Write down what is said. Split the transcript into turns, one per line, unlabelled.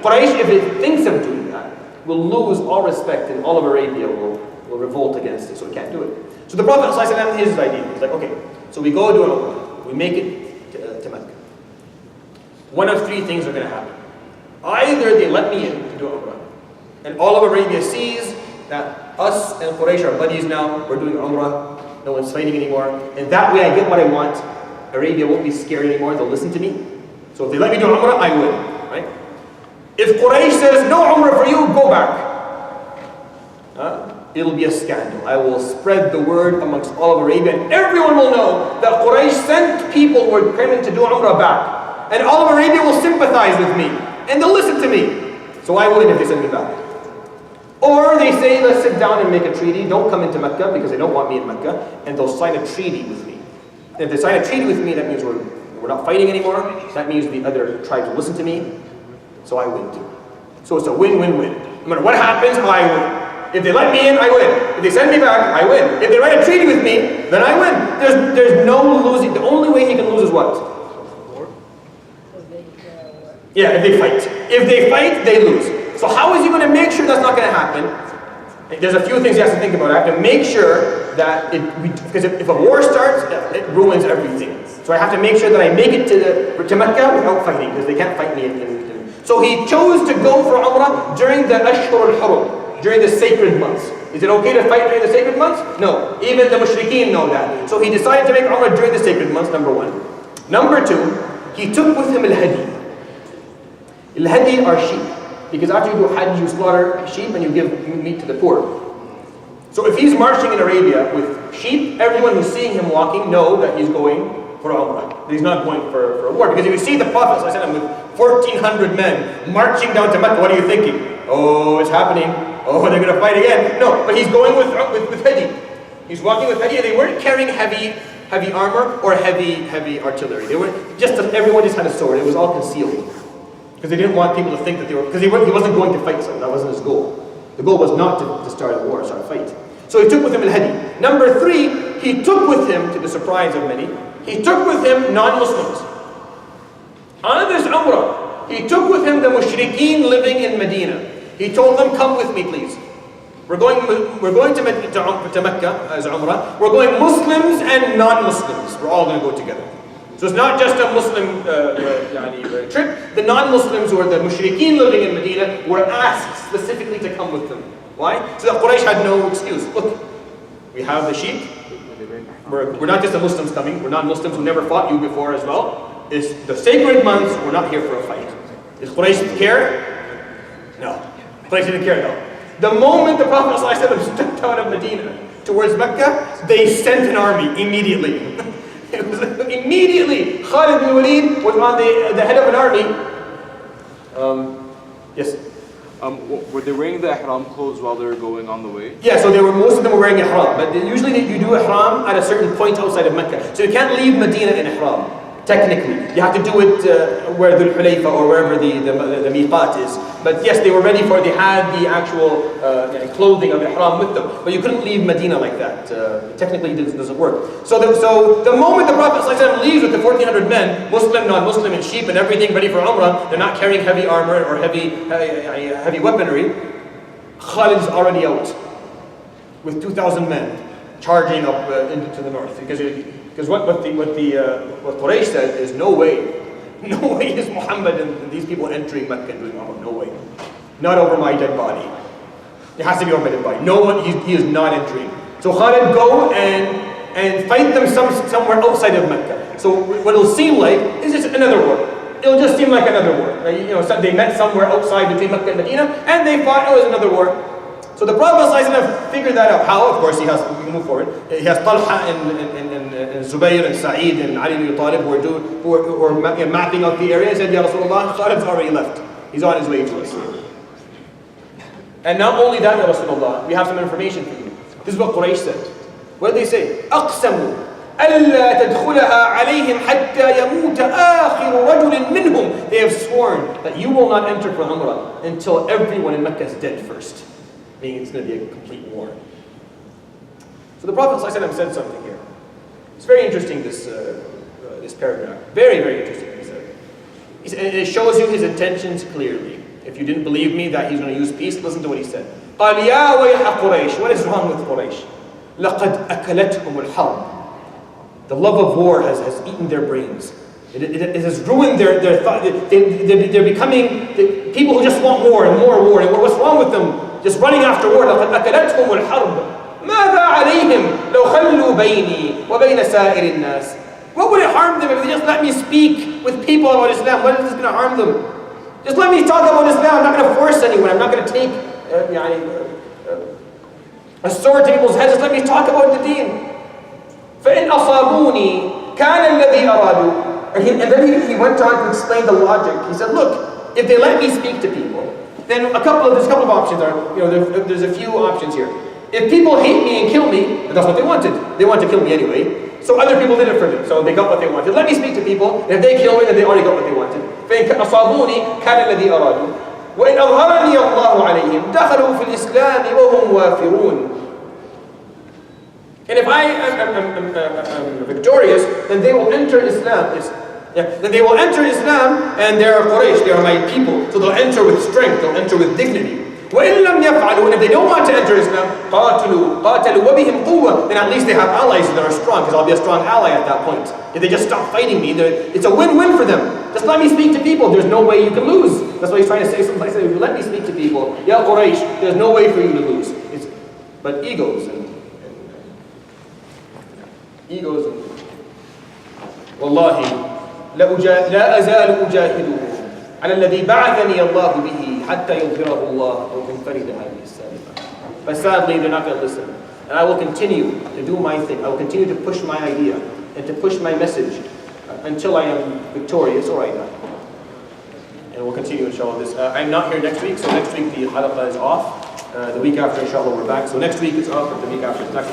Quraysh, if it thinks of doing that, will lose all respect, and all of Arabia will revolt against it, so it can't do it. So the Prophet ﷺ, his idea, he's like, okay, so we go do an umrah, we make it to Mecca. One of three things are going to happen. Either they let me in to do umrah, and all of Arabia sees that us and Quraysh are buddies now, we're doing umrah, no one's fighting anymore, and that way I get what I want. Arabia won't be scared anymore, they'll listen to me. So if they let me do umrah, I win, right? If Quraysh says, no umrah for you, go back. It'll be a scandal. I will spread the word amongst all of Arabia, and everyone will know that Quraysh sent people who were claiming to do umrah back. And all of Arabia will sympathize with me, and they'll listen to me. So I win if they send me back. Or they say, let's sit down and make a treaty. Don't come into Mecca because they don't want me in Mecca, and they'll sign a treaty with me. And if they sign a treaty with me, that means we're not fighting anymore. That means the other tribes will listen to me. So I win too. So it's a win-win-win. No matter what happens, I win. If they let me in, I win. If they send me back, I win. If they write a treaty with me, then I win. There's no losing. The only way he can lose is what? Yeah, if they fight. If they fight, they lose. So how is he going to make sure that's not going to happen? There's a few things he has to think about. I have to make sure that, because if a war starts, it ruins everything. So I have to make sure that I make it to Mecca without fighting, because they can't fight me. So he chose to go for Umrah during the Ashhur al-Hurum, during the sacred months. Is it okay to fight during the sacred months? No. Even the mushrikeen know that. So he decided to make Umrah during the sacred months, number one. Number two, he took with him al-Hadi. Al-Hadi are sheep. Because after you do Hajj, you slaughter sheep and you give meat to the poor. So if he's marching in Arabia with sheep, everyone who's seeing him walking know that he's going for Umrah. He's not going for a war. Because if you see the Prophet ﷺ with 1,400 men marching down to Mecca, what are you thinking? Oh, it's happening. Oh, they're going to fight again. No, but he's going with Hadi. He's walking with Hadi, and they weren't carrying heavy armor or heavy artillery. They were everyone just had a sword. It was all concealed. Because they didn't want people to think that they were, because he wasn't going to fight someone. That wasn't his goal. The goal was not to start a war, start a fight. So he took with him al-Hadi. Number three, he took with him, to the surprise of many, he took with him non-Muslims. On this Umrah, he took with him the mushrikeen living in Medina. He told them, come with me please. We're going to Mecca as Umrah. We're going Muslims and non-Muslims. We're all going to go together. So it's not just a Muslim trip. The non-Muslims, who are the mushrikeen living in Medina, were asked specifically to come with them. Why? So that Quraysh had no excuse. Look, we have the sheep. We're not just the Muslims coming. We're non-Muslims who never fought you before as well. It's the sacred months. We're not here for a fight. Does Quraysh care? No. Quraysh didn't care, no. The moment the Prophet ﷺ stepped out of Medina towards Mecca, they sent an army immediately. It was immediately. Khalid bin Walid was on the head of an army. Yes.
Were they wearing the ihram clothes while they were going on the way?
Yeah, so most of them were wearing ihram, but usually you do ihram at a certain point outside of Mecca. So you can't leave Medina in ihram. Technically, you have to do it where Dhul Hulayfa or wherever the miqat is. But yes, they were ready for it. They had the actual clothing of ihram with them. But you couldn't leave Medina like that. Technically, it doesn't work. So the moment the Prophet ﷺ leaves with the 1,400 men, Muslim, non-Muslim, and sheep and everything ready for Umrah, they're not carrying heavy armor or heavy weaponry. Khalid is already out with 2,000 men charging up into the north. Because what Quraysh said is no way is Muhammad and these people entering Mecca and doing Umrah. No way. Not over my dead body. It has to be over my dead body. No one, he is not entering. So Khalid, go and fight them somewhere outside of Mecca. So what it'll seem like is just another war. It'll just seem like another war. So they met somewhere outside between Mecca and Medina, and they fought. It was another war. So the Prophet ﷺ figured that out. How? Of course, we can move forward. He has Talha and Zubayr and Sa'id and Ali ibn Talib who are mapping out the area. He said, Ya Rasulullah, Khalid's already left. He's on his way to us. And not only that, Ya Rasulullah, we have some information for you. This is what Quraysh said. What did they say? أَقْسَمُوا أَلَّا تَدْخُلَهَا عَلَيْهِمْ حَتَّى يَمُوتَ آخِرُ رَجُلٍ مِّنْهُمْ. They have sworn that you will not enter for Umrah until everyone in Mecca is dead first. Meaning it's going to be a complete war. So the Prophet ﷺ said something here. It's very interesting, this paragraph. Very, very interesting. It shows you his intentions clearly. If you didn't believe me that he's going to use peace, listen to what he said. قال يا ويح قريش. What is wrong with Quraysh? لقد أكلتهم الحرب. The love of war has eaten their brains. It has ruined their thought. They're becoming people who just want war and more war. And what's wrong with them? Just running after war. لقد أكلتهم الحرب. ماذا عليهم لو خلوا بيني وبين سائر الناس. What would it harm them if they just let me speak with people about Islam? What is this going to harm them? Just let me talk about Islam. I'm not going to force anyone. I'm not going to take a sword to people's heads. Just let me talk about the deen. فَإِنْ أَصَابُونِي كَانَ الَّذِي أَرَادُوا. And then he went on to explain the logic. He said, look, if they let me speak to people, then there's a couple of options. There's a few options here. If people hate me and kill me, that's what they wanted. They want to kill me anyway. So other people did it for them. So they got what they wanted. Let me speak to people. And if they kill me, then they already got what they wanted. فإن أصابوني كان الذي أرادوا وإن أظهرني الله عليهم دخلوا في الإسلام وهم وافرون. And if I am victorious, then they will enter Islam. Then they will enter Islam, and they are Quraysh. They are my people. So they'll enter with strength. They'll enter with dignity. وإن لم يفعلوا, and if they don't want to enter Islam, قاتلوا وبهم قوة, then at least they have allies that are strong, because I'll be a strong ally at that point. If they just stop fighting me, it's a win-win for them. Just let me speak to people. There's no way you can lose. That's what he's trying to say. Somebody said, if you let me speak to people, Ya Quraysh, there's no way for you to lose. But egos and والله لا أزال أجاهده على الذي بعثني الله به حتى يظهره الله وتنفرد هذه السالفة. But sadly, they're not going to listen. And I will continue to do my thing. I will continue to push my idea and to push my message until I am victorious or I die. And we'll continue, inshallah. I'm not here next week, so next week the halaqa is off. The week after, inshallah, we're back. So next week is off, but the week after is back.